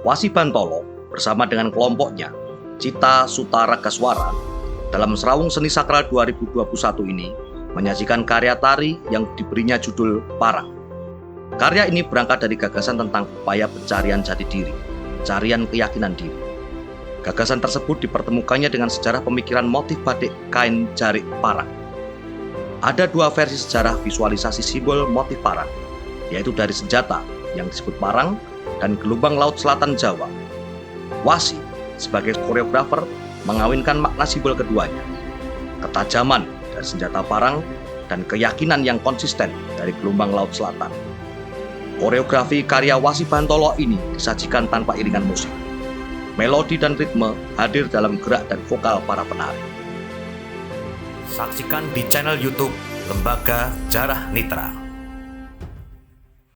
Wasi Bantolo bersama dengan kelompoknya, Cita Sutara Gaswara, dalam Serawung Seni Sakral 2021 ini menyajikan karya tari yang diberinya judul Parang. Karya ini berangkat dari gagasan tentang upaya pencarian jati diri, pencarian keyakinan diri. Gagasan tersebut dipertemukannya dengan sejarah pemikiran motif batik kain jarik parang. Ada dua versi sejarah visualisasi simbol motif parang, yaitu dari senjata yang disebut parang dan gelombang laut selatan Jawa. Wasi sebagai koreografer mengawinkan makna simbol keduanya, ketajaman dari senjata parang dan keyakinan yang konsisten dari gelombang laut selatan. Koreografi karya Wasi Bantolo ini disajikan tanpa iringan musik. Melodi dan ritme hadir dalam gerak dan vokal para penari. Saksikan di channel YouTube Lembaga Jarah Nitra.